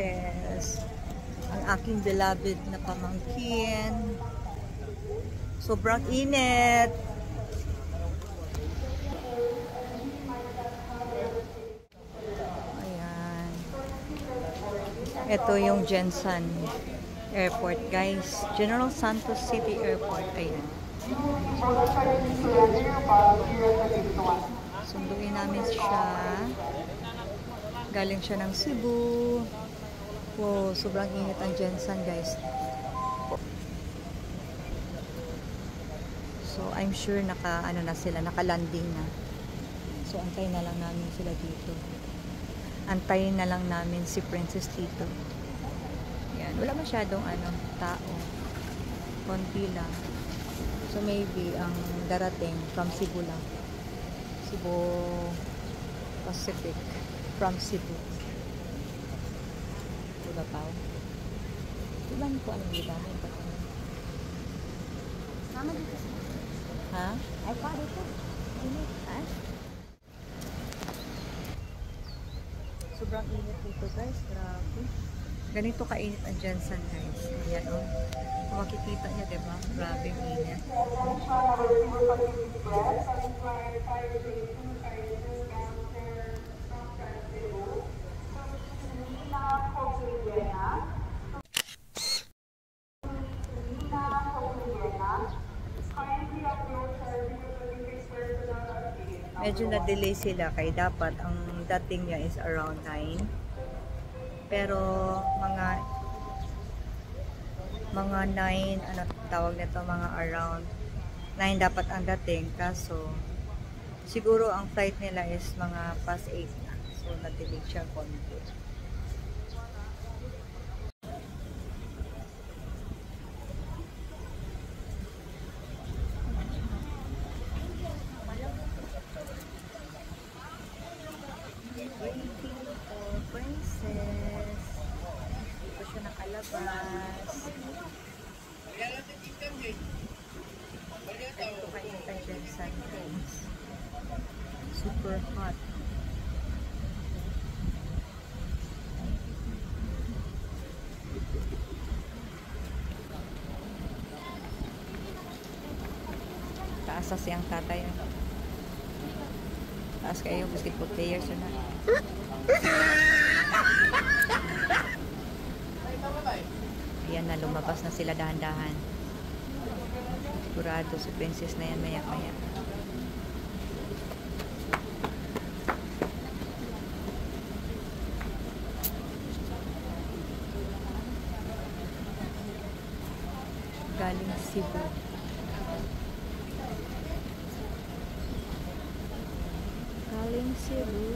Yes. Ang aking beloved na pamangkin. Sobrang init. Ayan. Ito yung Jensen Airport, guys. General Santos City Airport. Ayan. Sunduin namin siya. Galing siya ng Cebu. Wow, sobrang init ang Jensen, guys. So, I'm sure naka-landing na. So, antayin na lang namin sila dito. Antayin na lang namin si Princess dito. Yan, wala masyadong tao. Konti lang. So, maybe ang darating from Cebu lang. Cebu Pacific. From Cebu. Diba, Pao? Ilan ko anong ginamit? Sama dito sa... Ha? Ay, pa dito. Init. Ha? Sobrang init dito, guys. Grabe. Ganito kainit ang Jensen, guys. Ayan, oh. Kung makikita niya, diba? Grabe ang init. Medyo na-delay sila kaya dapat ang dating niya is around 9. Pero mga 9, ano tawag nito, mga around 9 dapat ang dating, kaso siguro ang flight nila is mga past 8 na. So na-delay siya konti. Princess. Dito siya nakalabas. Ito kayo ang Jensen, guys. Super hot. Taas na siyang tatay. Taas kayo, basketball players yun na. Ayan na, lumabas na sila dahan-dahan. Sigurado si Princess na yan maya-maya. Galing Cebu. Galing Cebu.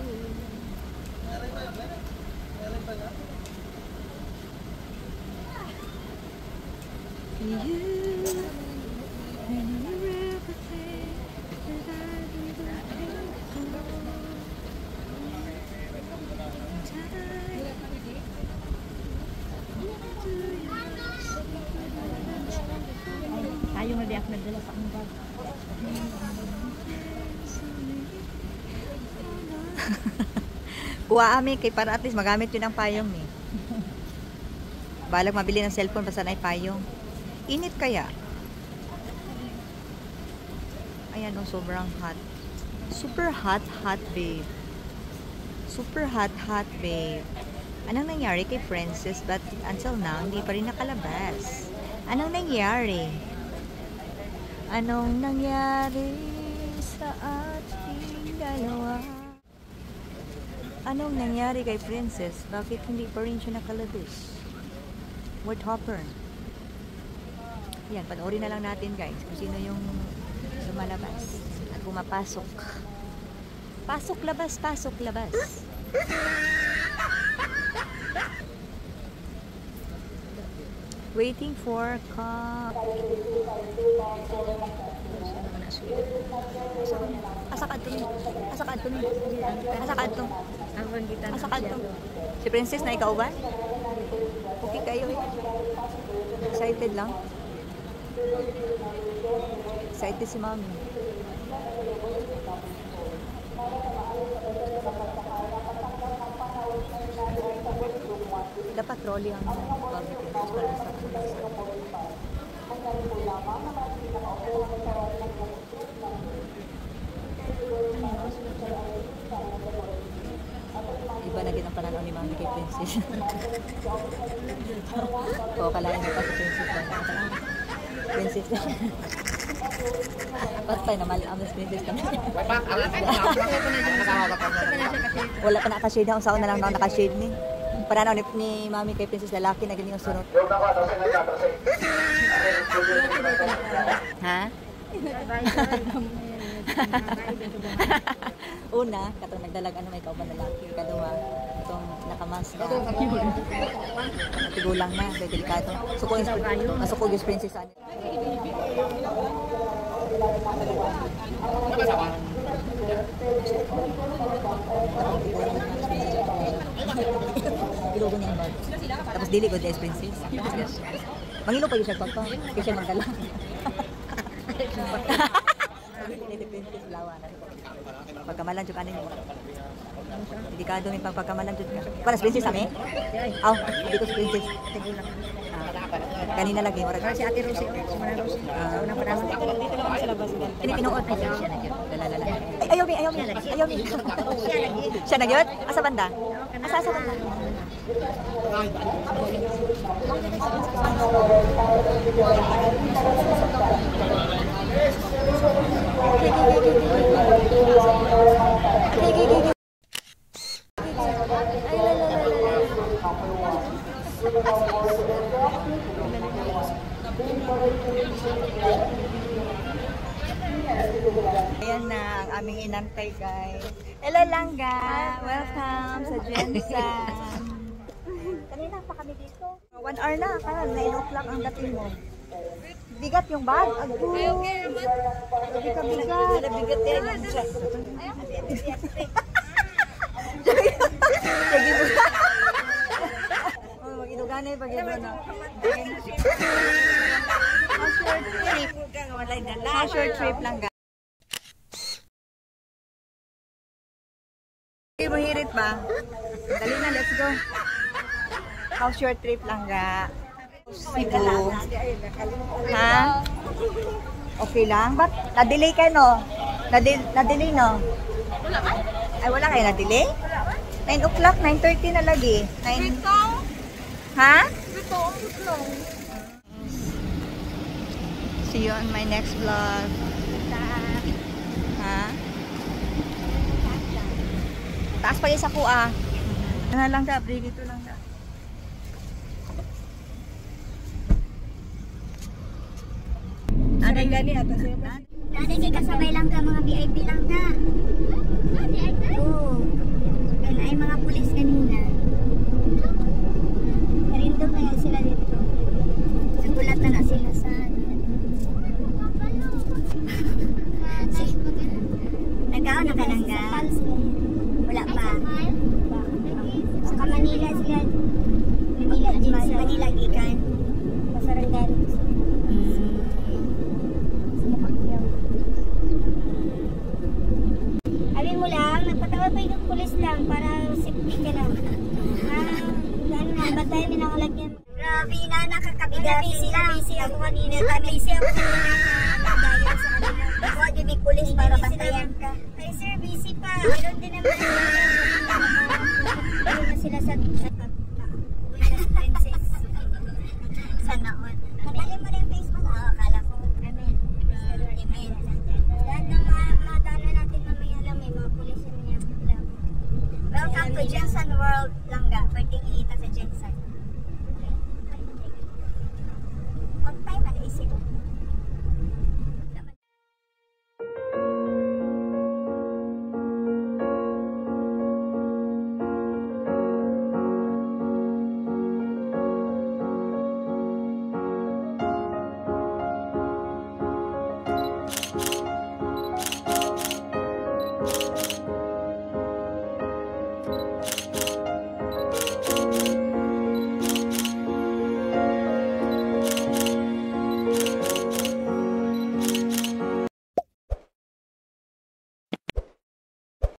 Tayo nga di ako nagdala sa akong bag. Kuha kami kay para at least magamit yun ang payong eh. Balag mabili ng cellphone basta na payong. Init kaya? Ayan oh, sobrang hot. Super hot, babe. Super hot, babe. Anong nangyari kay Princess? But until now, hindi pa rin nakalabas. Anong nangyari? Anong nangyari sa ating dalawa? Anong nangyari kay Princess? Bakit hindi pa rin siya nakalabas? What happened? Yan, panoorin na lang natin, guys, kung sino yung lumalabas at pumapasok. Pasok, labas, pasok, labas. Waiting for car. Asakad to. Si Princess na ikaw ba? Okay kayo eh. Excited lang. Excited si Mami. Dapat trolley ang Mami Princess para sa iba na din ang pananaw ni Mami kay Princess. Oo, kalahin mo pa si Princess lang. Princess lang. Patay na mali ang Princess kami. Wala pa nakashade na. Unsaon na lang na nakashade ni. Pananaw ni Mami kay Princess lalaki na ganyan yung sunod. Ha? Una, katong nagdalag ano may kauban lalaki. Ikaduha, itong nakamas na. Natigulang na, very delikado. Masukog yung Princess. Ilugo niya yung bag. Tapos dili ko des Princess. Mangilo pa yung siya pagpa. Kaya siya magdala. Dili Princess lawa na. Pagkamalan jud kanin mo. Delikado mi pagkamalan jud. Panas Princess kami? Aw, di ko si Princess. Kanina lagi murag si Ate Rosie. Unang panahon dito lang sa labas. Ini tinuod na siya na gyud. Lalala. Ayaw mi. Siya na gyud. Asa banda? Asa banda? Ayan na ang aming inantay, guys. Hello, Langga! Welcome sa Jensen. Kanina pa kami dito. 1 hour na. Kaya 9 o'clock ang dating mo. Bigat yung bag. Okay. Bigat. Bigat yan. Sige mo. Mag-inuganay pag yun na. Short trip lang, guys. Mahirit ba? Dali na, let's go. House short trip lang ga. Cebu. Ha? Okay lang? Ba't? Na-delay kayo, no? Na-delay, no? Wala ba? Ay, wala kayo na-delay? 9 o'clock, 9:30 na lagi. 9... Ha? See you on my next vlog. Ha? Taas pa yung sa kuha. Ano lang ka, break ito lang ka. Aday gani ato siya. Aday kay kasabay lang ka mga VIP lang ka. VIP? Oo. Kaya ay mga pulis kanina. Karindong na yan sila dito. Nagulatan na sila sa nagkaon na ka lang ka? Wala pa. Sa Manila sila. Manila gikan. Pasarangan. Alin mo lang, nagpatawag pa yung pulis lang para safety ka lang. Ano na, batay mo lang lagyan. Grabe na, nakakabigat. Busy ako kanina. Busy ako kanina. Nagdaya sa kanina. Ako, big pulis para bantayan ka. Ay sir, busy pa. Meron din naman. Ano na sila sa